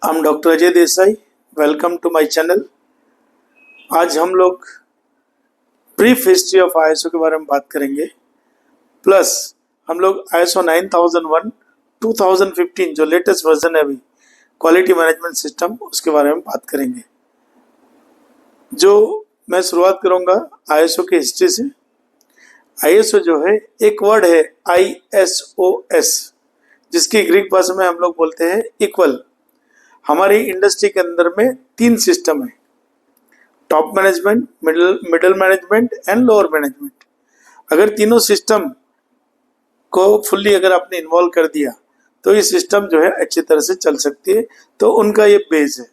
I'm doctor Ajay Desai. Welcome to my channel. आज हम लोग ब्रीफ हिस्ट्री ऑफ आईएसओ के बारे में बात करेंगे, प्लस हम लोग आईएसओ 9001 2015 जो लेटेस्ट वर्जन है अभी क्वालिटी मैनेजमेंट सिस्टम, उसके बारे में बात करेंगे। जो मैं शुरुआत करूंगा आईएसओ की हिस्ट्री से। आईएसओ जो है एक वर्ड है ISOS, जिसकी ग्रीक भाषा में हम लोग बोलते हैं इक्वल। हमारी इंडस्ट्री के अंदर में 3 सिस्टम है, top management, middle management and lower management. अगर तीनों सिस्टम को फुल्ली अगर आपने इन्वॉल्व कर दिया तो ये सिस्टम जो है अच्छी तरह से चल सकती है। तो उनका ये बेस है।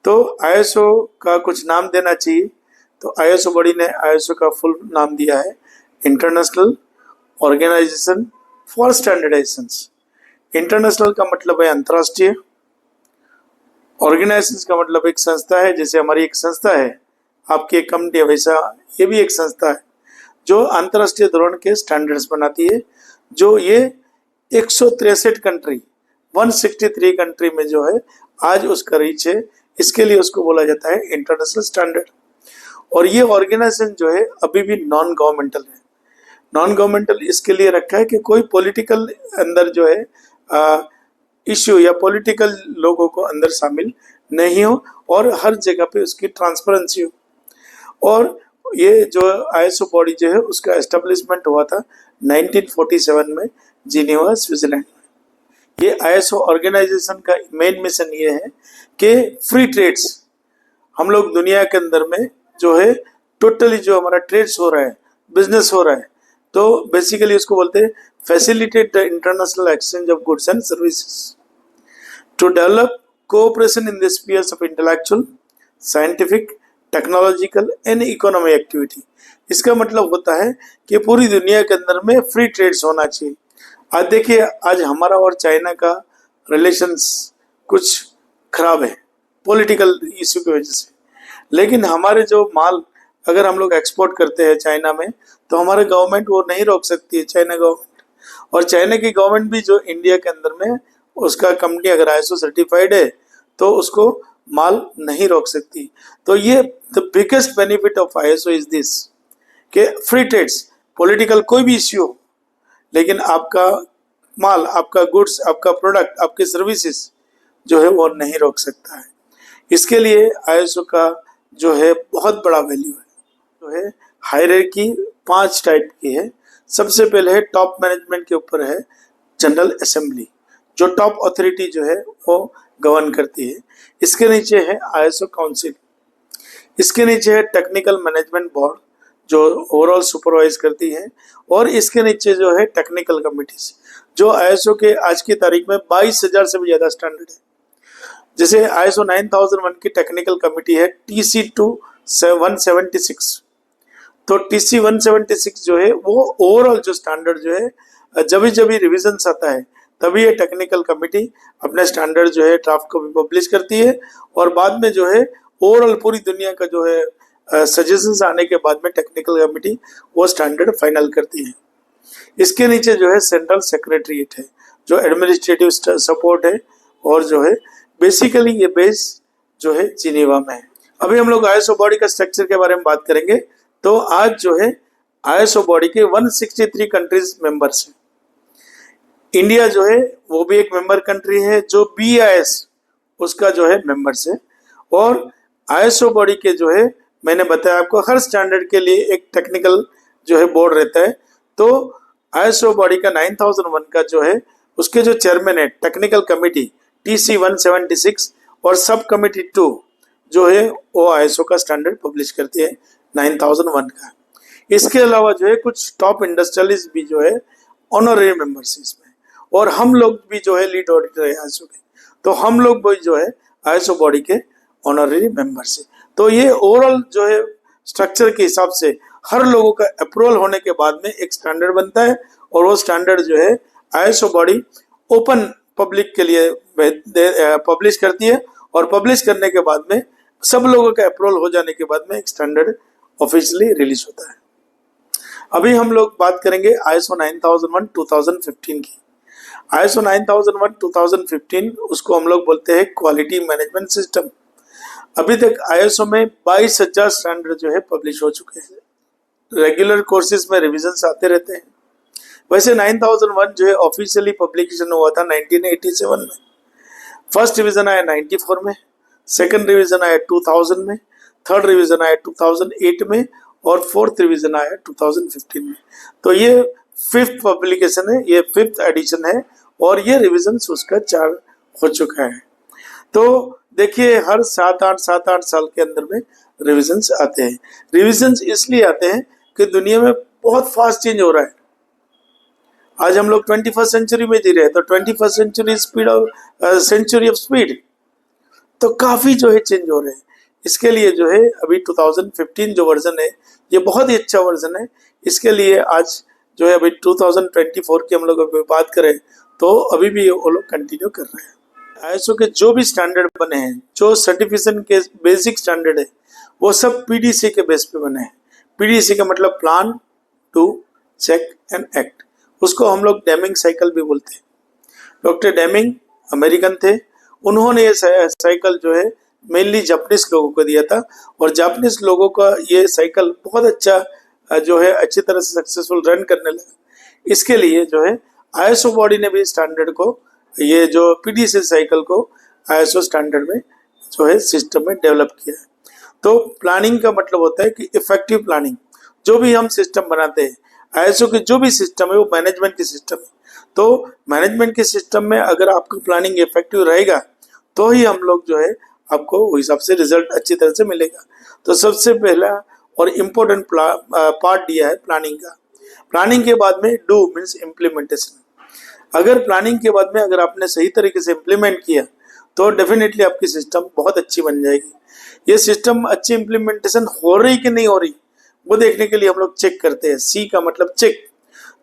तो आईएसओ का कुछ नाम देना चाहिए, तो आईएसओ बॉडी ने आईएसओ का फुल नाम दिया है International Organization for Standardization. International का मतलब है अंतर्राष्ट्रीय, ऑर्गेनाइजेशन का मतलब एक संस्था है, जैसे हमारी एक संस्था है, आपकी एक कंपनी है, वैसा ये भी एक संस्था है जो अंतर्राष्ट्रीय धोरण के स्टैंडर्ड्स बनाती है। जो ये 163 कंट्री 163 कंट्री में जो है आज उसका रीच है, इसके लिए उसको बोला जाता है इंटरनेशनल स्टैंडर्ड। और ये ऑर्गेनाइजेशन जो है अभी भी नॉन गवर्नमेंटल है। नॉन गवर्नमेंटल इसके लिए रखा है कि कोई पॉलिटिकल अंदर जो है इश्यू या पॉलिटिकल लोगों को अंदर शामिल नहीं हो, और हर जगह पे उसकी ट्रांसपेरेंसी हो। और ये जो आईएसओ बॉडी जो है उसका एस्टेब्लिशमेंट हुआ था 1947 में जिनेवा, स्विट्जरलैंड में। ये आईएसओ ऑर्गेनाइजेशन का मेन मिशन ये है कि फ्री ट्रेड्स, हम लोग दुनिया के अंदर में जो है टोटली जो हमारा ट्रेड्स हो रहा है, बिजनेस हो रहा है, तो बेसिकली उसको बोलते हैं facilitate the international exchange of goods and services, to develop cooperation in the spheres of intellectual, scientific, technological and economic activity। इसका मतलब होता है कि पूरी दुनिया के अंदर में फ्री ट्रेड्स होना चाहिए। आज देखिए, आज हमारा और चाइना का रिलेशंस कुछ खराब है पॉलिटिकल इश्यू की वजह से, लेकिन हमारे जो माल अगर हम लोग एक्सपोर्ट करते हैं चाइना में, तो हमारे गवर्नमेंट वो नहीं रोक सकती है, चाइना गवर्नमेंट। और चाइना की गवर्नमेंट भी जो इंडिया के अंदर में उसका कंपनी अगर आईएसओ सर्टिफाइड है तो उसको माल नहीं रोक सकती। तो ये the biggest benefit of ISO is this कि फ्री ट्रेड्स, पॉलिटिकल कोई भी इश्यू हो, लेकिन आपका माल, आपका गुड्स, आपका प्रोडक्ट, आपके सर्विसेज जो है वो नहीं रोक सकता है। इसके लिए आईएसओ का जो है बहुत बड़ा वैल्यू है। जो है हायरार्की 5 टाइप की है। सबसे पहले है टॉप मैनेजमेंट के ऊपर है जनरल असेंबली, जो टॉप अथॉरिटी जो है वो गवर्न करती है। इसके नीचे है आईएसओ काउंसिल, इसके नीचे है टेक्निकल मैनेजमेंट बोर्ड जो ओवरऑल सुपरवाइज करती है, और इसके नीचे जो है टेक्निकल कमिटीज, जो आईएसओ के आज की तारीख में 22,000 से भी ज्यादा स्टैंडर्ड है। जैसे आईएसओ 9001 की टेक्निकल कमिटी है TC2 176। तो TC 176 जो है वो ओवरऑल जो स्टैंडर्ड जो है जब भी रिविजन आता है तभी ये टेक्निकल कमिटी अपने स्टैंडर्ड जो है ड्राफ्ट को भी पब्लिश करती है, और बाद में जो है ओवरऑल पूरी दुनिया का जो है सजेशंस आने के बाद में टेक्निकल कमिटी वो स्टैंडर्ड फाइनल करती है। इसके नीचे जो है सेंट्रल सेक्रेटरीट है जो एडमिनिस्ट्रेटिव सपोर्ट है, और जो है बेसिकली ये बेस जो है जिनेवा में है। अभी हम लोग आईएसओ बॉडी का स्ट्रक्चर के बारे में बात करेंगे। तो आज जो है आईएसओ बॉडी के 163 कंट्रीज मेंबर्स हैं। इंडिया जो है वो भी एक मेंबर कंट्री है, जो BIS उसका जो है मेंबर्स है। और आईएसओ बॉडी के जो है मैंने बताया आपको हर स्टैंडर्ड के लिए एक टेक्निकल जो है बोर्ड रहता है। तो आईएसओ बॉडी का 9001 का जो है उसके जो चेयरमैन है टेक्निकल कमिटी TC 176, और सब कमिटी 2 जो है वो आईएसओ का स्टैंडर्ड पब्लिश करती है 9001 का। इसके अलावा जो है कुछ टॉप इंडस्ट्रियलिस्ट भी जो है ऑनररी मेंबर्स इसमें, और हम लोग भी जो है लीड ऑडिटर है आईएसओ के, तो हम लोग भी जो है आईएसओ बॉडी के ऑनररी मेंबर्स है। तो ये ओवरऑल जो है स्ट्रक्चर के हिसाब से हर लोगों का अप्रूवल होने के बाद में एक स्टैंडर्ड बनता है, और वो स्टैंडर्ड जो है आईएसओ बॉडी ओपन पब्लिक के लिए पब्लिश करती है, और पब्लिश करने के बाद में सब लोगों का अप्रूवल हो जाने के बाद में एक स्टैंडर्ड ऑफिशियली रिलीज होता है। अभी हम लोग बात करेंगे आईएसओ 9001 2015 की। ISO 9001 2015 उसको हम लोग बोलते हैं क्वालिटी मैनेजमेंट सिस्टम। अभी तक ISO में 22,000 स्टैंडर्ड जो है पब्लिश हो चुके हैं। रेगुलर कोर्सेज में रिविजन्स आते रहते हैं। वैसे 9001 जो है ऑफिशियली पब्लिकेशन हुआ था 1987 में। फर्स्ट रिवीजन आया 94 में, सेकंड रिवीजन आया 2000 में, थर्ड रिवीजन आया 2008 में और फोर्थ रिवीजन आया 2015 में। तो ये फिफ्थ पब्लिकेशन है, ये फिफ्थ एडिशन है और ये रिवीजन उसका 4 हो चुका है। तो देखिए हर 7-8 साल के अंदर में रिविजन्स आते हैं। रिविजन्स इसलिए आते हैं कि दुनिया में बहुत फास्ट चेंज हो रहा है। आज हम लोग 21st सेंचुरी में जी रहे हैं, तो 21st century speed of century of speed, तो काफी जो है चेंज हो रहे हैं। इसके लिए जो है अभी 2015 जो वर्जन है ये बहुत ही अच्छा वर्जन है। इसके लिए आज जो है अभी 2024 की हम लोग अभी बात करें तो अभी भी वो लोग कंटिन्यू कर रहे हैं। ISO के जो भी स्टैंडर्ड बने हैं, जो सर्टिफिकेशन के बेसिक स्टैंडर्ड है, वो सब PDCA के बेस पे बने हैं। PDCA का मतलब plan do check and act, उसको हम लोग डेमिंग साइकिल भी बोलते हैं। डॉक्टर डेमिंग अमेरिकन थे, उन्होंने ये साइकिल जो है मेनली जापानीज लोगों को दिया था और जापानीज लोगों का ये साइकिल बहुत अच्छा जो है अच्छी तरह से सक्सेसफुल रन करने लगा। इसके लिए जो है ISO बॉडी ने भी स्टैंडर्ड को, ये जो PDCA साइकिल को ISO स्टैंडर्ड में जो है सिस्टम में डेवलप किया है। तो प्लानिंग का मतलब होता है कि इफेक्टिव प्लानिंग। जो भी हम सिस्टम बनाते हैं, ISO के जो भी सिस्टम है वो मैनेजमेंट की सिस्टम है। तो मैनेजमेंट के सिस्टम में अगर आपका प्लानिंग इफेक्टिव रहेगा तो ही हम लोग जो है आपको उस हिसाब से रिजल्ट अच्छी तरह से मिलेगा। तो सबसे पहला और इम्पोर्टेंट पार्ट दिया है प्लानिंग का। प्लानिंग के बाद में डू मीन्स इम्प्लीमेंटेशन। अगर प्लानिंग के बाद में अगर आपने सही तरीके से इम्प्लीमेंट किया तो डेफिनेटली आपकी सिस्टम बहुत अच्छी बन जाएगी। ये सिस्टम अच्छी इम्प्लीमेंटेशन हो रही कि नहीं हो रही वो देखने के लिए हम लोग चेक करते हैं। C का मतलब चेक।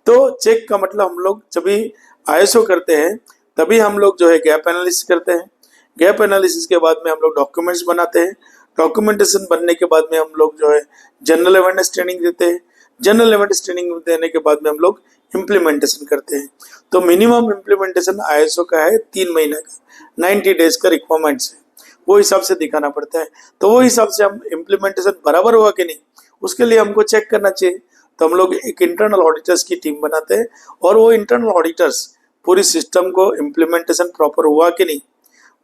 तो चेक का मतलब हम लोग जब भी ISO करते हैं तभी हम लोग जो है गैप एनालिसिस करते हैं। गैप एनालिसिस के बाद में हम लोग डॉक्यूमेंट्स बनाते हैं। डॉक्यूमेंटेशन बनने के बाद में हम लोग जो है जनरल अवेयरनेस ट्रेनिंग देते हैं। जनरल अवेयरनेस ट्रेनिंग देने के बाद में हम लोग इम्प्लीमेंटेशन करते हैं। तो मिनिमम इम्प्लीमेंटेशन ISO का है 3 महीने का, 90 डेज का रिक्वायरमेंट्स है, वो हिसाब से दिखाना पड़ता है। तो वो हिसाब से हम इम्प्लीमेंटेशन बराबर हुआ कि नहीं उसके लिए हमको चेक करना चाहिए। तो हम लोग एक इंटरनल ऑडिटर्स की टीम बनाते हैं और वो इंटरनल ऑडिटर्स पूरी सिस्टम को इम्प्लीमेंटेशन प्रॉपर हुआ कि नहीं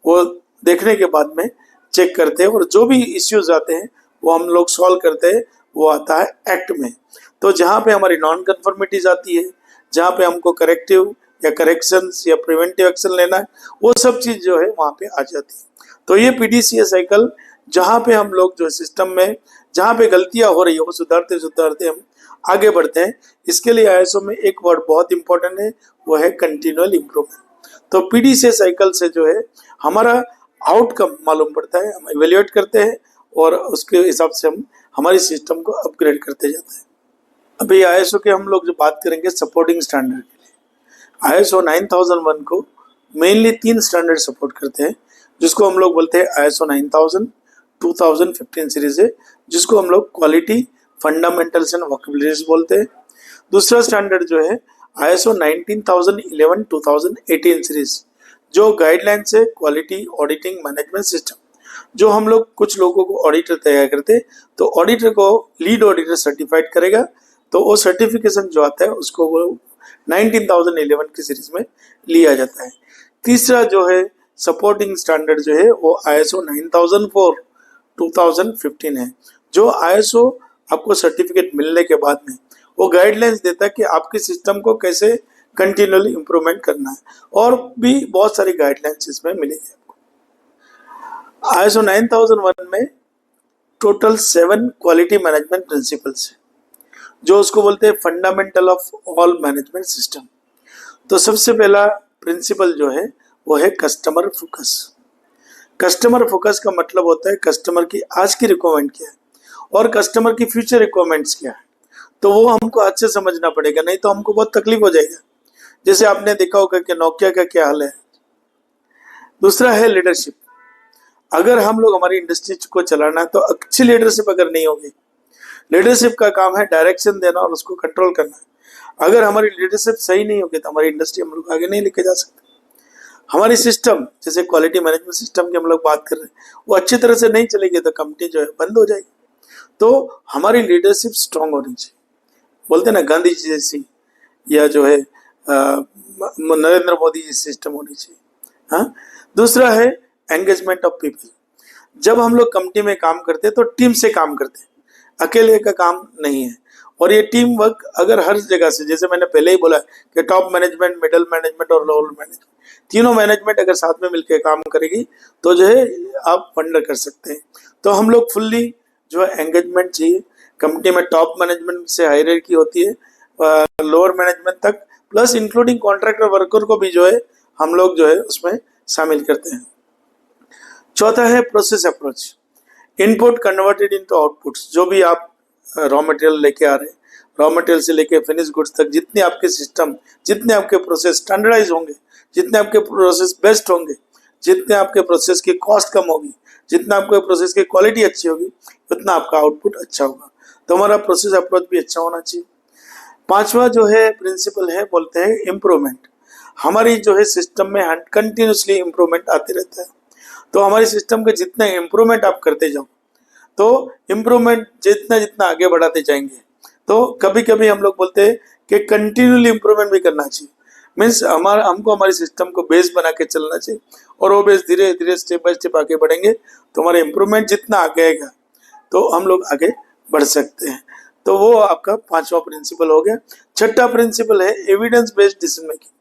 वो देखने के बाद में चेक करते हैं और जो भी इश्यूज आते हैं वो हम लोग सॉल्व करते हैं। वो आता है एक्ट में। तो जहाँ पे हमारी नॉन कन्फर्मिटीज आती है, जहाँ पे हमको करेक्टिव या करेक्शंस या प्रिवेंटिव एक्शन लेना है, वो सब चीज़ जो है वहाँ पे आ जाती है। तो ये PDCA साइकिल जहाँ पे हम लोग जो सिस्टम में जहाँ पे गलतियाँ हो रही है वो सुधारते सुधारते हम आगे बढ़ते हैं। इसके लिए ISO में एक वर्ड बहुत इंपॉर्टेंट है, वो है कंटिन्यूअल इम्प्रूवमेंट। तो PDCA साइकिल से जो है हमारा आउटकम मालूम पड़ता है, हम इवेल्युएट करते हैं और उसके हिसाब से हम हमारी सिस्टम को अपग्रेड करते जाते हैं। अभी ISO के हम लोग जो बात करेंगे सपोर्टिंग स्टैंडर्ड के लिए, ISO 9001 को मेनली 3 स्टैंडर्ड सपोर्ट करते हैं, जिसको हम लोग बोलते हैं ISO 9000 2015 सीरीज है, जिसको हम लोग क्वालिटी फंडामेंटल्स एंड वोकैबुलरीज बोलते हैं। दूसरा स्टैंडर्ड जो है ISO 19011 2018 सीरीज, जो गाइडलाइंस है क्वालिटी ऑडिटिंग मैनेजमेंट सिस्टम। जो हम लोग कुछ लोगों को ऑडिटर तैयार करते हैं तो ऑडिटर को लीड ऑडिटर सर्टिफाइड करेगा, तो वो सर्टिफिकेशन जो आता है उसको वो 19011 की सीरीज में लिया जाता है। तीसरा जो है सपोर्टिंग स्टैंडर्ड जो है वो ISO 9004 2015 है। जो ISO आपको सर्टिफिकेट मिलने के बाद में वो गाइडलाइंस देता है कि आपके सिस्टम को कैसे कंटिन्यूअली इम्प्रूवमेंट करना है, और भी बहुत सारी गाइडलाइंस इसमें मिलेगी आपको। ISO 9001 में टोटल 7 क्वालिटी मैनेजमेंट प्रिंसिपल्स है, जो उसको बोलते हैं fundamental of all management system. तो सबसे पहला प्रिंसिपल जो है वो है कस्टमर फोकस। कस्टमर फोकस का मतलब होता है कस्टमर की आज की रिक्वायरमेंट क्या है और कस्टमर की फ्यूचर रिक्वायरमेंट्स क्या है, तो वो हमको आज से समझना पड़ेगा, नहीं तो हमको बहुत तकलीफ हो जाएगा। जैसे आपने देखा होगा कि नोकिया का क्या हाल है। दूसरा है लीडरशिप। अगर हम लोग हमारी इंडस्ट्री को चलाना है तो अच्छी लीडरशिप अगर नहीं होगी, लीडरशिप का काम है डायरेक्शन देना और उसको कंट्रोल करना। अगर हमारी लीडरशिप सही नहीं होगी तो हमारी इंडस्ट्री हम लोग आगे नहीं लेके जा सकते। हमारी सिस्टम, जैसे क्वालिटी मैनेजमेंट सिस्टम की हम लोग बात कर रहे हैं, वो अच्छी तरह से नहीं चलेगी तो कंपनी जो है बंद हो जाएगी। तो हमारी लीडरशिप स्ट्रांग होनी चाहिए, बोलते हैं ना गांधी जी जैसी, या जो है नरेंद्र मोदी जी सिस्टम होनी चाहिए। हाँ, दूसरा है एंगेजमेंट ऑफ पीपल। जब हम लोग कंपनी में काम करते हैं तो टीम से काम करते हैं, अकेले का काम नहीं है। और ये टीम वर्क अगर हर जगह से, जैसे मैंने पहले ही बोला कि टॉप मैनेजमेंट, मिडिल मैनेजमेंट और लोअर मैनेजमेंट, तीनों मैनेजमेंट अगर साथ में मिलकर काम करेगी तो जो है आप वंडर कर सकते हैं। तो हम लोग फुल्ली जो है एंगेजमेंट चाहिए। कंपनी में टॉप मैनेजमेंट से हायरार्की होती है लोअर मैनेजमेंट तक, प्लस इंक्लूडिंग कॉन्ट्रैक्टर वर्कर को भी जो है हम लोग जो है उसमें शामिल करते हैं। चौथा है process approach. Input converted into outputs. जो भी आप रॉ मटेरियल लेके आ रहे हैं, रॉ मटेरियल से लेके फिनिश गुड्स तक, जितने आपके सिस्टम, जितने आपके प्रोसेस स्टैंडर्डाइज होंगे, जितने आपके प्रोसेस बेस्ट होंगे, जितने आपके प्रोसेस की कॉस्ट कम होगी, जितना आपके प्रोसेस की क्वालिटी अच्छी होगी, उतना आपका आउटपुट अच्छा होगा। तो हमारा प्रोसेस अप्रोच भी अच्छा होना चाहिए। पांचवा जो है प्रिंसिपल है, बोलते हैं इम्प्रूवमेंट। हमारी जो है सिस्टम में कंटिन्यूसली इम्प्रूवमेंट आते रहता है। तो हमारी सिस्टम के जितना इम्प्रूवमेंट आप करते जाओ, तो इम्प्रूवमेंट जितना जितना आगे बढ़ाते जाएंगे, तो कभी कभी हम लोग बोलते हैं कि कंटिन्यूली इम्प्रूवमेंट भी करना चाहिए। मीन्स हमको हमारी सिस्टम को बेस बना के चलना चाहिए, और वो बेस धीरे धीरे स्टेप बाय स्टेप आगे बढ़ेंगे तो हमारा इम्प्रूवमेंट जितना आगे आएगा तो हम लोग आगे बढ़ सकते हैं। तो वो आपका पांचवा प्रिंसिपल हो गया। छठा प्रिंसिपल है एविडेंस बेस्ड डिसीजन मेकिंग।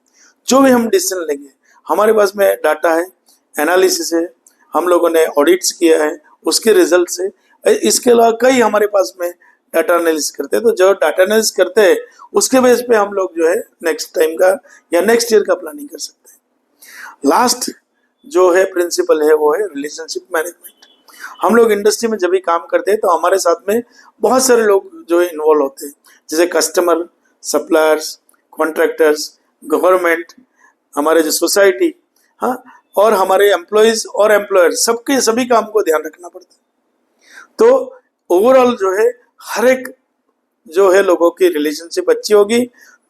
जो भी हम डिसीजन लेंगे, हमारे पास में डाटा है, एनालिसिस है, हम लोगों ने ऑडिट्स किया है, उसके रिजल्ट से, इसके अलावा कई हमारे पास में डाटा एनालिसिस करते हैं। तो जो डाटा एनालिसिस करते हैं उसके बेस पे हम लोग जो है नेक्स्ट टाइम का या नेक्स्ट ईयर का प्लानिंग कर सकते हैं। लास्ट जो है प्रिंसिपल है वो है रिलेशनशिप मैनेजमेंट। हम लोग इंडस्ट्री में जब भी काम करते हैं तो हमारे साथ में बहुत सारे लोग जो है इन्वॉल्व होते हैं, जैसे कस्टमर, सप्लायर्स, कॉन्ट्रैक्टर्स, गवर्नमेंट, हमारे जो सोसाइटी, हाँ, और हमारे एम्प्लॉयज और एम्प्लॉयर, सबके सभी काम को ध्यान रखना पड़ता है। तो ओवरऑल जो है हर एक जो है लोगों की रिलेशनशिप अच्छी होगी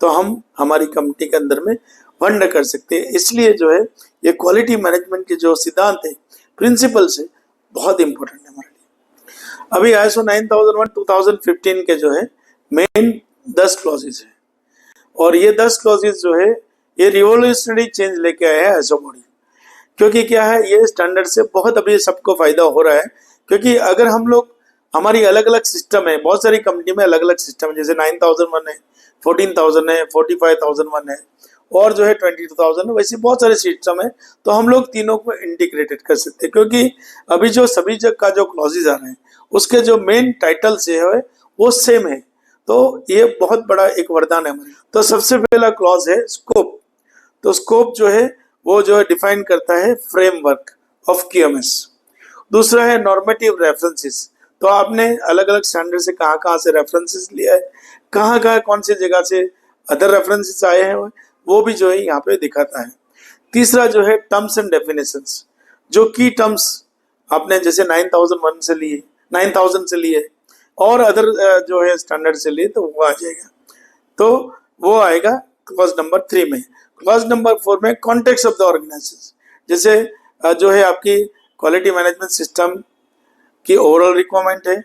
तो हम हमारी कंपनी के अंदर में वंडर कर सकते हैं। इसलिए जो है ये क्वालिटी मैनेजमेंट के जो सिद्धांत है, प्रिंसिपल्स है, बहुत इंपॉर्टेंट है हमारे लिए। अभी ISO 9001 2015 के जो है मेन 10 क्लॉजेज है, और ये 10 क्लॉजेज जो है ये रिवोल्यूशनरी चेंज लेके आया है ISO बॉडी। क्योंकि क्या है, ये स्टैंडर्ड से बहुत अभी सबको फायदा हो रहा है। क्योंकि अगर हम लोग, हमारी अलग अलग सिस्टम है, बहुत सारी कंपनी में अलग अलग सिस्टम है, जैसे 9001 है, 14000 है, 45001 है, और जो है 22000 है, वैसे बहुत सारे सिस्टम है। तो हम लोग तीनों को इंटीग्रेटेड कर सकते हैं, क्योंकि अभी जो सभी जगह का जो क्लॉजेज आ रहे हैं उसके जो मेन टाइटल से है वो सेम है। तो ये बहुत बड़ा एक वरदान है हमारे। तो सबसे पहला क्लॉज है स्कोप। तो स्कोप जो है वो जो है डिफाइन करता है फ्रेमवर्क ऑफ QMS। दूसरा है नॉर्मेटिव रेफरेंसेस। तो आपने अलग अलग स्टैंडर्ड से कहाँ से रेफरेंसेस लिया है, कहाँ कौन सी जगह से अदर रेफरेंसेस आए हैं, वो भी जो है यहाँ पे दिखाता है। तीसरा जो है टर्म्स एंड डेफिनेशंस। जो की टर्म्स आपने जैसे 9001 से लिए, 9000 से लिए, और अदर जो है स्टैंडर्ड से लिए, तो वो आ जाएगा। तो वो आएगा क्लॉज नंबर 3 में। क्लॉज नंबर 4 में कॉन्टेक्स्ट ऑफ द ऑर्गेनाइजेशन। जैसे जो है आपकी क्वालिटी मैनेजमेंट सिस्टम की ओवरऑल रिक्वायरमेंट है,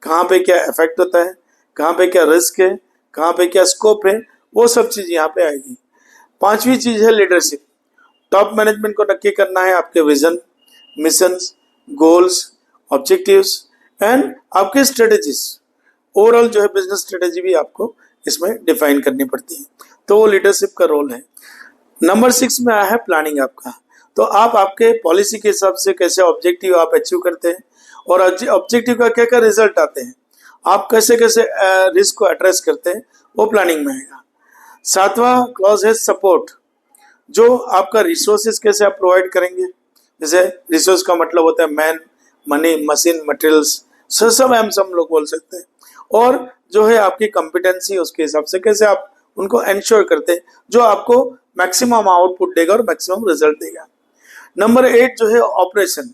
कहाँ पे क्या इफेक्ट होता है, कहाँ पे क्या रिस्क है, कहाँ पे क्या स्कोप है, वो सब चीज़ यहाँ पे आएगी। पांचवी चीज़ है लीडरशिप। टॉप मैनेजमेंट को नक्की करना है आपके vision, missions, goals, objectives and आपके स्ट्रेटेजीज। ओवरऑल जो है बिजनेस स्ट्रेटेजी भी आपको इसमें डिफाइन करनी पड़ती है। तो वो लीडरशिप का रोल है। नंबर 6 में आया है प्लानिंग आपका। तो आप आपके पॉलिसी के हिसाब से कैसे ऑब्जेक्टिव आप अचीव करते हैं, और ऑब्जेक्टिव का क्या क्या रिजल्ट आते हैं, आप कैसे कैसे रिस्क को एड्रेस करते हैं, वो प्लानिंग में आएगा। 7वां क्लॉज है सपोर्ट। जो आपका रिसोर्सेज कैसे आप प्रोवाइड करेंगे। जैसे रिसोर्स का मतलब होता है मैन, मनी, मशीन, मटेरियल्स, सब हम लोग बोल सकते हैं। और जो है आपकी कॉम्पिटेंसी, उसके हिसाब से कैसे आप उनको एंश्योर करते हैं जो आपको मैक्सिमम आउटपुट देगा और मैक्सिमम रिजल्ट देगा। नंबर 8 जो है ऑपरेशन।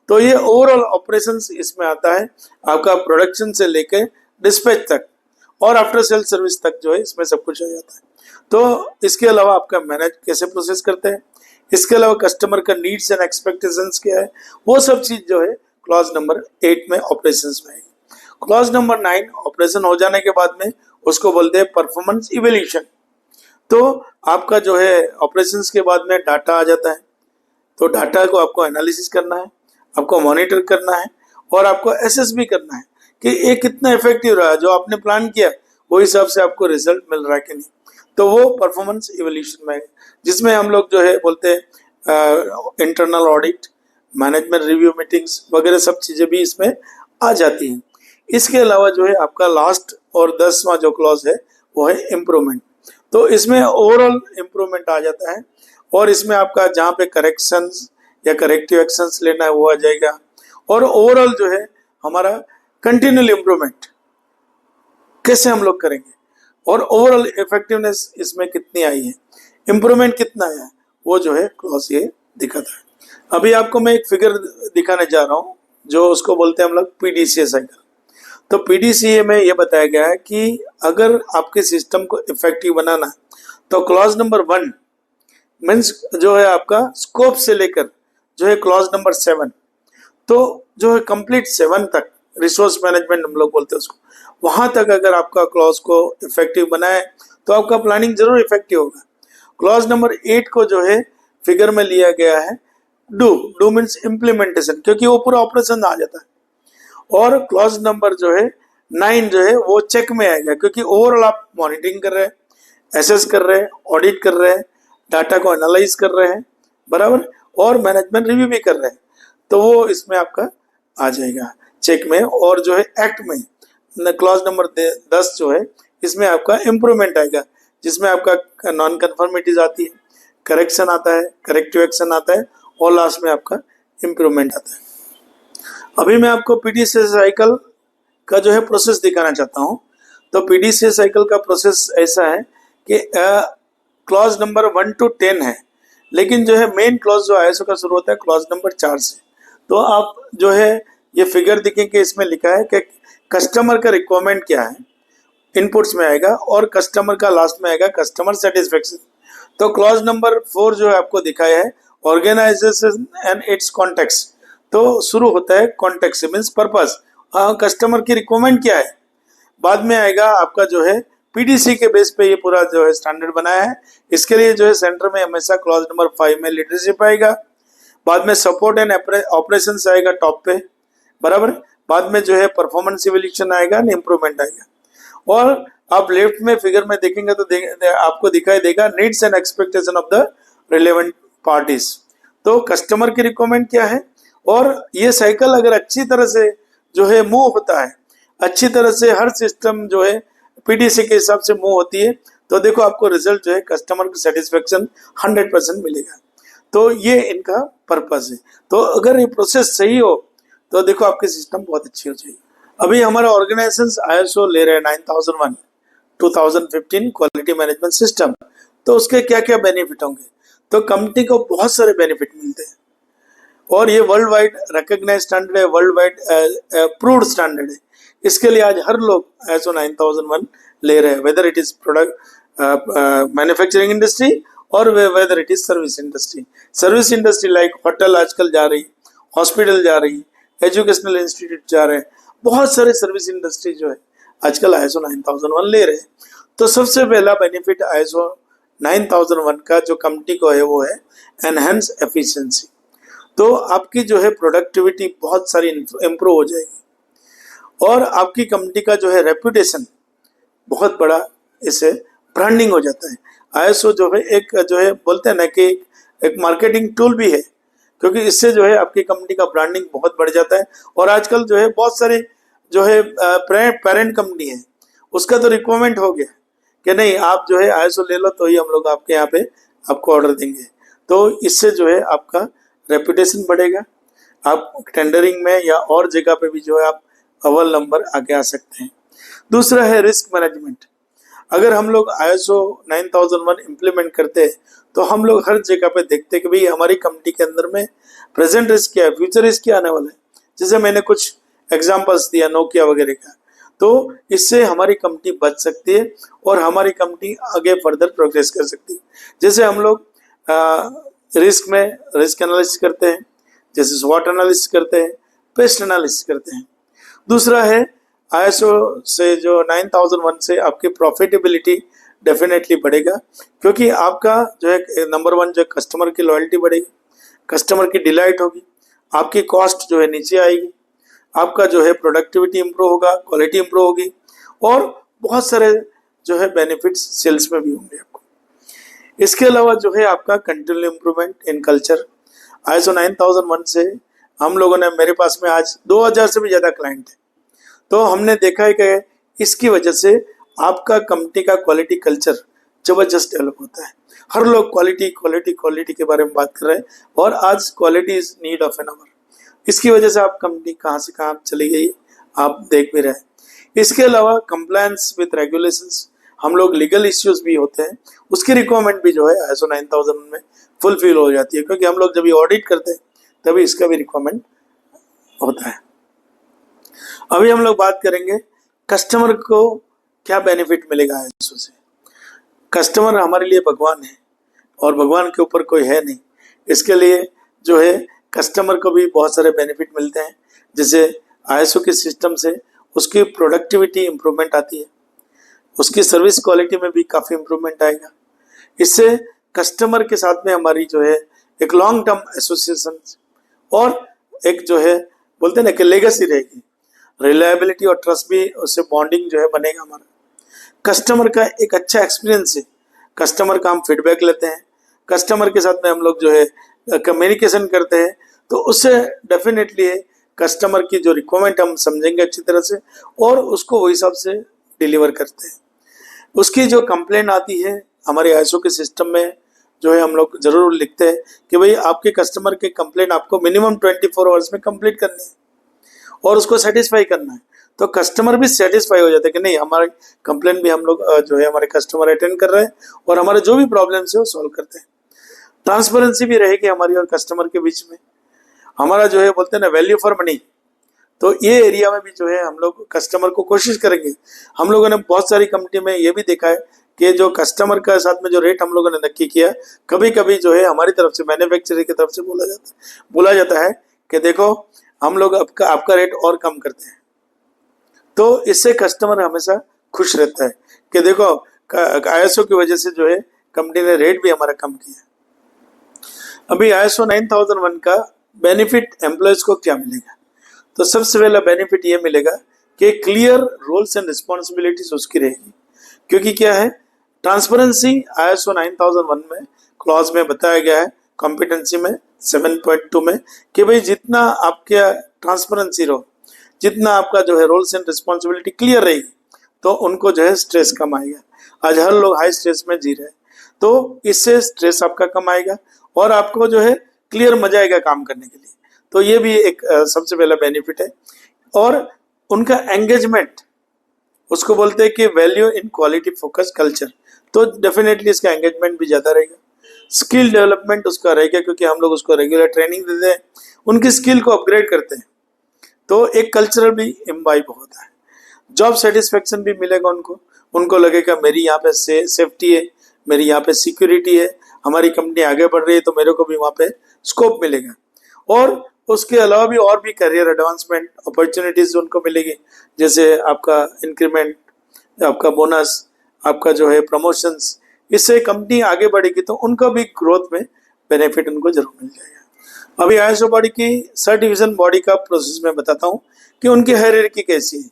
तो ये ओवरऑल ऑपरेशंस इसमें आता है, आपका प्रोडक्शन से लेके डिस्पैच तक, और आफ्टर सेल सर्विस तक जो है इसमें सब कुछ आ जाता है। तो इसके अलावा आपका मैनेज कैसे प्रोसेस करते हैं, इसके अलावा कस्टमर का नीड्स एंड एक्सपेक्टेशंस क्या है, वो सब चीज जो है क्लॉज नंबर 8 में ऑपरेशंस में आएगी। क्लॉज नंबर 9 ऑपरेशन हो जाने के बाद में उसको बोलते हैं परफॉर्मेंस इवैल्यूएशन। तो आपका जो है ऑपरेशंस के बाद में डाटा आ जाता है, तो डाटा को आपको एनालिसिस करना है, आपको मॉनिटर करना है और आपको एसेस भी करना है कि ये कितना इफेक्टिव रहा, जो आपने प्लान किया वो हिसाब से आपको रिजल्ट मिल रहा है कि नहीं। तो वो परफॉर्मेंस इवैल्यूएशन में है, जिसमें हम लोग जो है बोलते हैं internal audit, management review meetings वगैरह सब चीज़ें भी इसमें आ जाती हैं। इसके अलावा जो है आपका लास्ट और 10वां जो क्लॉज है वो है इम्प्रूवमेंट। तो इसमें ओवरऑल इम्प्रूवमेंट आ जाता है और इसमें आपका जहाँ पे करेक्शंस या करेक्टिव एक्शंस लेना है वो आ जाएगा, और ओवरऑल जो है हमारा कंटिन्यूअल इम्प्रूवमेंट कैसे हम लोग करेंगे और ओवरऑल इफेक्टिवनेस इसमें कितनी आई है, इम्प्रूवमेंट कितना आया है, वो जो है क्लॉज ये दिखाता है। अभी आपको मैं एक फिगर दिखाने जा रहा हूँ जो उसको बोलते हैं हम लोग पीडीसीए साइकिल। तो पीडीसीए में ये बताया गया है कि अगर आपके सिस्टम को इफेक्टिव बनाना है तो क्लॉज नंबर 1 मीन्स जो है आपका स्कोप से लेकर जो है क्लॉज नंबर 7, तो जो है कंप्लीट 7 तक रिसोर्स मैनेजमेंट हम लोग बोलते हैं उसको, वहां तक अगर आपका क्लॉज को इफेक्टिव बनाए तो आपका प्लानिंग जरूर इफेक्टिव होगा। क्लॉज नंबर 8 को जो है फिगर में लिया गया है डू मीन्स इम्प्लीमेंटेशन, क्योंकि वो पूरा ऑपरेशन आ जाता है। और क्लॉज नंबर जो है 9 जो है वो चेक में आएगा, क्योंकि ओवरऑल आप मॉनिटरिंग कर रहे हैं, एसेस कर रहे हैं, ऑडिट कर रहे हैं, डाटा को एनालाइज कर रहे हैं, बराबर, और मैनेजमेंट रिव्यू भी कर रहे हैं, तो वो इसमें आपका आ जाएगा चेक में। और जो है एक्ट में क्लॉज नंबर 10 जो है इसमें आपका इम्प्रूवमेंट आएगा, जिसमें आपका नॉन कन्फर्मिटीज आती है, करेक्शन आता है, करेक्टिव एक्शन आता है और लास्ट में आपका इम्प्रूवमेंट आता है। अभी मैं आपको पीडीसीए साइकिल का जो है प्रोसेस दिखाना चाहता हूँ। तो पीडीसीए साइकिल का प्रोसेस ऐसा है कि क्लॉज नंबर 1 to 10 है, लेकिन जो है मेन क्लॉज जो आईएसओ का शुरू होता है क्लॉज नंबर 4 से। तो आप जो है ये फिगर देखेंगे, इसमें लिखा है कि कस्टमर का रिक्वायरमेंट क्या है, इनपुट्स में आएगा, और कस्टमर का लास्ट में आएगा कस्टमर सेटिस्फेक्शन। तो क्लॉज नंबर 4 जो है आपको दिखाया है ऑर्गेनाइजेशन एंड इट्स कॉन्टेक्स्ट। तो शुरू होता है कॉन्टेक्स्ट मीन्स पर्पस, कस्टमर की रिक्वायरमेंट क्या है। बाद में आएगा आपका जो है पीडीसी के बेस पे ये पूरा जो है स्टैंडर्ड बनाया है। इसके लिए जो है सेंटर में हमेशा क्लॉज नंबर 5 में लीडरशिप आएगा, बाद में सपोर्ट एंड ऑपरेशंस आएगा टॉप पे, बराबर, बाद में जो है परफॉर्मेंस इवैल्यूएशन आएगा, इम्प्रूवमेंट आएगा। और आप लेफ्ट में फिगर में देखेंगे तो आपको दिखाई देगा needs and expectation of the relevant parties. तो कस्टमर की रिक्वायरमेंट क्या है, और ये साइकिल अगर अच्छी तरह से जो है मूव होता है, अच्छी तरह से हर सिस्टम जो है पीडीसी के हिसाब से मूव होती है, तो देखो आपको रिजल्ट जो है कस्टमर की सेटिस्फेक्शन 100% मिलेगा। तो ये इनका पर्पस है। तो अगर ये प्रोसेस सही हो तो देखो आपकी सिस्टम बहुत अच्छी हो जाएगी। अभी हमारा ऑर्गेनाइजेशन आईएसओ ले रहे हैं 9001 2015 क्वालिटी मैनेजमेंट सिस्टम। तो उसके क्या क्या बेनिफिट होंगे, तो कंपनी को बहुत सारे बेनिफिट मिलते हैं, और ये वर्ल्ड वाइड रिकॉग्नाइज्ड स्टैंडर्ड है, वर्ल्ड वाइड अप्रूव्ड स्टैंडर्ड है। इसके लिए आज हर लोग ISO 9001 ले रहे हैं, whether it is product manufacturing industry और whether it is service industry. Service industry like hotel आजकल जा रही, हॉस्पिटल जा रही, एजुकेशनल इंस्टीट्यूट जा रहे हैं, बहुत सारे सर्विस इंडस्ट्री जो है आजकल ISO 9001 ले रहे हैं। तो सबसे पहला बेनिफिट ISO 9001 का जो कंपनी को है वो है एनहेंस एफिशिएंसी। तो आपकी जो है प्रोडक्टिविटी बहुत सारी इम्प्रूव हो जाएगी, और आपकी कंपनी का जो है रेपुटेशन बहुत बड़ा इससे ब्रांडिंग हो जाता है। ISO जो है एक जो है बोलते हैं ना कि एक मार्केटिंग टूल भी है, क्योंकि इससे जो है आपकी कंपनी का ब्रांडिंग बहुत बढ़ जाता है। और आजकल जो है बहुत सारे जो है पेरेंट कंपनी है, उसका तो रिक्वायरमेंट हो गया कि नहीं आप जो है ISO ले लो तो ही हम लोग आपके यहाँ पे आपको ऑर्डर देंगे। तो इससे जो है आपका रेपुटेशन बढ़ेगा, आप टेंडरिंग में या और जगह पे भी जो है आप अव्वल नंबर आगे आ सकते हैं। दूसरा है रिस्क मैनेजमेंट। अगर हम लोग ISO 9001 इम्प्लीमेंट करते हैं तो हम लोग हर जगह पे देखते हैं कि भाई हमारी कंपनी के अंदर में प्रेजेंट रिस्क क्या है, फ्यूचर रिस्क क्या आने वाला है। जैसे मैंने कुछ एग्जांपल्स दिया नोकिया वगैरह का, तो इससे हमारी कंपनी बच सकती है और हमारी कंपनी आगे फर्दर प्रोग्रेस कर सकती है। जैसे हम लोग रिस्क में रिस्क एनालिसिस करते हैं, जैसे स्वॉट एनालिसिस करते हैं, पेस्ट एनालिसिस करते हैं। दूसरा है आईएसओ से जो 9001 से आपकी प्रॉफिटेबिलिटी डेफिनेटली बढ़ेगा, क्योंकि आपका जो है नंबर वन जो कस्टमर की लॉयल्टी बढ़ेगी, कस्टमर की डिलाइट होगी, आपकी कॉस्ट जो है नीचे आएगी, आपका जो है प्रोडक्टिविटी इंप्रूव होगा, क्वालिटी इंप्रूव होगी और बहुत सारे जो है बेनिफिट्स सेल्स में भी होंगे आपको। इसके अलावा जो है आपका continue improvement in culture. ISO 9001 से हम लोगों ने, मेरे पास में आज 2000 से भी ज़्यादा क्लाइंट है, तो हमने देखा है कि इसकी वजह से आपका कंपनी का क्वालिटी कल्चर जबरदस्त डेवलप होता है। हर लोग क्वालिटी क्वालिटी क्वालिटी के बारे में बात कर रहे हैं और आज quality is need of an hour. इसकी वजह से आप कंपनी कहाँ से कहाँ चली गई आप देख भी रहे हैं। इसके अलावा कंप्लायंस विद रेगुलेशंस, हम लोग लीगल इश्यूज भी होते हैं, उसकी रिक्वायरमेंट भी जो है आईएसओ 9000 में फुलफिल हो जाती है, क्योंकि हम लोग जब ये ऑडिट करते हैं तभी इसका भी रिक्वायरमेंट होता है। अभी हम लोग बात करेंगे कस्टमर को क्या बेनिफिट मिलेगा आईएसओ से। कस्टमर हमारे लिए भगवान है और भगवान के ऊपर कोई है नहीं, इसके लिए जो है कस्टमर को भी बहुत सारे बेनिफिट मिलते हैं। जैसे आईएसओ के सिस्टम से उसकी प्रोडक्टिविटी इंप्रूवमेंट आती है, उसकी सर्विस क्वालिटी में भी काफ़ी इंप्रूवमेंट आएगा। इससे कस्टमर के साथ में हमारी जो है एक लॉन्ग टर्म एसोसिएशन और एक जो है बोलते हैं ना कि लेगेसी रहेगी, रिलायबिलिटी और ट्रस्ट भी, उससे बॉन्डिंग जो है बनेगा हमारा। कस्टमर का एक अच्छा एक्सपीरियंस है, कस्टमर का हम फीडबैक लेते हैं, कस्टमर के साथ में हम लोग जो है कम्युनिकेशन करते हैं, तो उससे डेफिनेटली कस्टमर की जो रिक्वायरमेंट हम समझेंगे अच्छी तरह से और उसको वही हिसाब से डिलीवर करते हैं। उसकी जो कंप्लेंट आती है हमारे आईएसओ के सिस्टम में जो है हम लोग जरूर लिखते हैं कि भाई आपके कस्टमर के कंप्लेंट आपको मिनिमम 24 आवर्स में कंप्लीट करनी है और उसको सेटिस्फाई करना है। तो कस्टमर भी सेटिस्फाई हो जाता है कि नहीं, हमारे कंप्लेंट भी हम लोग जो है हमारे कस्टमर अटेंड कर रहे हैं और हमारे जो भी प्रॉब्लम्स है वो सॉल्व करते हैं। ट्रांसपेरेंसी भी रहेगी हमारी और कस्टमर के बीच में। हमारा जो है बोलते हैं ना वैल्यू फॉर मनी, तो ये एरिया में भी जो है हम लोग कस्टमर को कोशिश करेंगे। हम लोगों ने बहुत सारी कंपनी में ये भी देखा है कि जो कस्टमर के साथ में जो रेट हम लोगों ने नक्की किया, कभी कभी जो है हमारी तरफ से मैन्युफैक्चरर की तरफ से बोला जाता है कि देखो हम लोग आपका रेट और कम करते हैं, तो इससे कस्टमर हमेशा खुश रहता है कि देखो आईएसओ की वजह से जो है कंपनी ने रेट भी हमारा कम किया। अभी आईएसओ 9001 का बेनिफिट एम्प्लॉयज को क्या मिलेगा, तो सबसे पहला बेनिफिट ये मिलेगा कि क्लियर रोल्स एंड रिस्पॉन्सिबिलिटीज उसकी रहेगी, क्योंकि क्या है ट्रांसपेरेंसी आईएसओ 9001 में क्लॉज में बताया गया है, कॉम्पिटेंसी में 7.2 में कि भाई जितना आपके ट्रांसपेरेंसी रहो, जितना आपका जो है रोल्स एंड रिस्पॉन्सिबिलिटी क्लियर रहेगी, तो उनको जो है स्ट्रेस कम आएगा। आज हर लोग हाई स्ट्रेस में जी रहे हैं, तो इससे स्ट्रेस आपका कम आएगा और आपको जो है क्लियर मजा आएगा काम करने के लिए। तो ये भी एक सबसे पहला बेनिफिट है। और उनका एंगेजमेंट, उसको बोलते हैं कि value in quality focus culture, तो डेफिनेटली इसका एंगेजमेंट भी ज़्यादा रहेगा। स्किल डेवलपमेंट उसका रहेगा, क्योंकि हम लोग उसको रेगुलर ट्रेनिंग देते हैं, उनकी स्किल को अपग्रेड करते हैं, तो एक कल्चरल भी इम्बाइब होता है। जॉब सेटिस्फेक्शन भी मिलेगा उनको लगेगा मेरी यहाँ पे सेफ्टी है, मेरी यहाँ पे सिक्योरिटी है, हमारी कंपनी आगे बढ़ रही है, तो मेरे को भी वहाँ पे स्कोप मिलेगा। और उसके अलावा भी और भी करियर एडवांसमेंट अपॉर्चुनिटीज उनको मिलेगी, जैसे आपका इंक्रीमेंट, आपका बोनस, आपका जो है प्रमोशंस, इससे कंपनी आगे बढ़ेगी तो उनको भी ग्रोथ में बेनिफिट उनको जरूर मिल जाएगा। अभी आईएसओ बॉडी की सर्टिफिकेशन बॉडी का प्रोसेस में बताता हूँ कि उनकी हायरार्की कैसी है।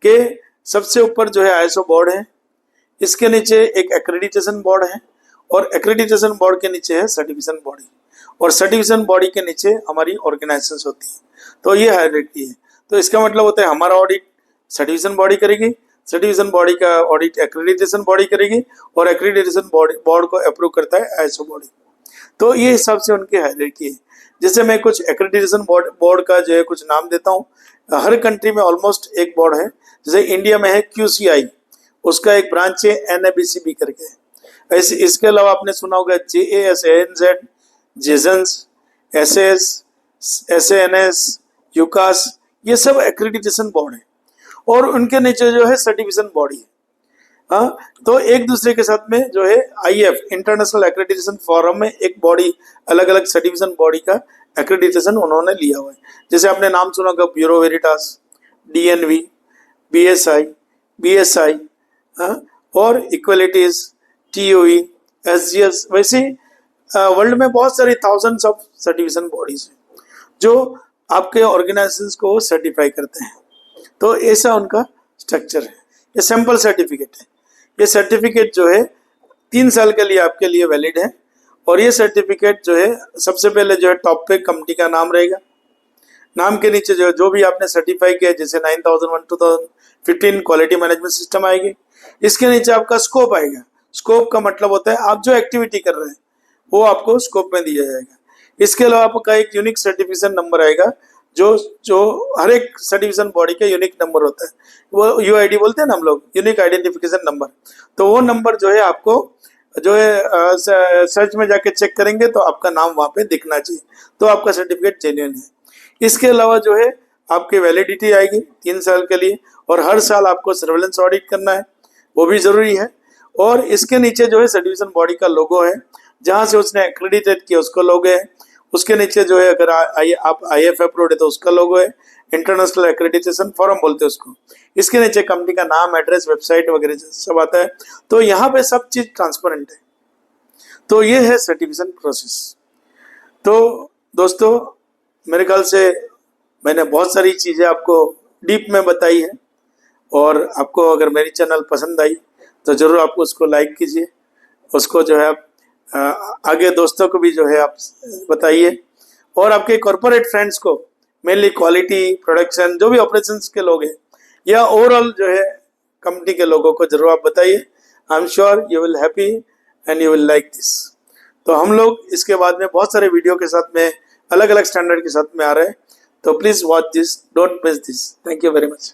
कि सबसे ऊपर जो है आईएसओ बोर्ड है, इसके नीचे एक एक्रेडिटेशन बोर्ड है और एक्रेडिटेशन बोर्ड के नीचे है सर्टिफिकेशन बॉडी, और सर्टिफिकेशन बॉडी के नीचे हमारी ऑर्गेनाइजेशंस होती है। तो ये हायरार्की है। तो इसका मतलब होता है हमारा ऑडिट सर्टिफिकेशन बॉडी करेगी, सर्टिफिकेशन बॉडी का ऑडिट एक्रेडिटेशन बॉडी करेगी और एक्रेडिटेशन बोर्ड को अप्रूव करता है आईएसओ बॉडी। तो ये हिसाब से उनकी हायरार्की है। जैसे मैं कुछ एक्रेडिटेशन बोर्ड का जो है कुछ नाम देता हूँ। हर कंट्री में ऑलमोस्ट एक बोर्ड है, जैसे इंडिया में है QCI, उसका एक ब्रांच है NABCB करके। ऐसे इसके अलावा आपने सुना होगा JAS, जेजन्स, SAS, SAS, यूकास, ये सब एक्रेडिटेशन बोर्ड है। और उनके नीचे जो है सर्टिफिकेशन बॉडी है। हाँ, तो एक दूसरे के साथ में जो है आईएफ इंटरनेशनल एक्रेडिटेशन फोरम में एक बॉडी, अलग अलग सर्टिफिकेशन बॉडी का एक्रेडिटेशन उन्होंने लिया हुआ है। जैसे आपने नाम सुना होगा bureau Veritas, DNV, BSI, BSI और इक्वलिटीज, टीओई, एसजीएस। वैसे वर्ल्ड में बहुत सारी थाउजेंड्स ऑफ सर्टिफिकेशन बॉडीज हैं जो आपके ऑर्गेनाइजेशंस को सर्टिफाई करते हैं। तो ऐसा उनका स्ट्रक्चर है। ये सैंपल सर्टिफिकेट है। ये सर्टिफिकेट जो है 3 साल के लिए आपके लिए वैलिड है। और ये सर्टिफिकेट जो है सबसे पहले जो है टॉप पे कंपनी का नाम रहेगा। नाम के नीचे जो भी आपने सर्टिफाई किया, जैसे 9001 2015 क्वालिटी मैनेजमेंट सिस्टम आएगी। इसके नीचे आपका स्कोप आएगा। स्कोप का मतलब होता है आप जो एक्टिविटी कर रहे हैं वो आपको स्कोप में दिया जाएगा। इसके अलावा आपका एक यूनिक सर्टिफिकेशन नंबर आएगा, जो हर एक सर्टिफिकेशन बॉडी का यूनिक नंबर होता है। वो यूआईडी बोलते हैं ना हम लोग, यूनिक आइडेंटिफिकेशन नंबर। तो वो नंबर जो है आपको जो है सर्च में जाके चेक करेंगे तो आपका नाम वहाँ पे दिखना चाहिए, तो आपका सर्टिफिकेट जेन्युइन है। इसके अलावा जो है आपकी वैलिडिटी आएगी 3 साल के लिए, और हर साल आपको सर्वेलेंस ऑडिट करना है, वो भी जरूरी है। और इसके नीचे जो है सर्टिफिकेशन बॉडी का लोगो है, जहाँ से उसने एक्रेडिटेट किया उसका लोगो है। उसके नीचे जो है अगर आप आईएफ अप्रूव्ड है तो उसका लोगो है, इंटरनेशनल एक्रेडिटेशन फॉरम बोलते हैं उसको। इसके नीचे कंपनी का नाम, एड्रेस, वेबसाइट वगैरह सब आता है। तो यहाँ पे सब चीज ट्रांसपेरेंट है। तो ये है सर्टिफिकेशन प्रोसेस। तो दोस्तों मेरे ख्याल से मैंने बहुत सारी चीजें आपको डीप में बताई है, और आपको अगर मेरी चैनल पसंद आई तो जरूर आप उसको लाइक कीजिए, उसको जो है आप आगे दोस्तों को भी जो है आप बताइए, और आपके कॉर्पोरेट फ्रेंड्स को, मेनली क्वालिटी, प्रोडक्शन, जो भी ऑपरेशंस के लोग हैं या ओवरऑल जो है कंपनी के लोगों को जरूर आप बताइए। I am sure you will happy and you will like this. तो हम लोग इसके बाद में बहुत सारे वीडियो के साथ में अलग अलग स्टैंडर्ड के साथ में आ रहे हैं। तो please watch this, don't miss this. Thank you very much.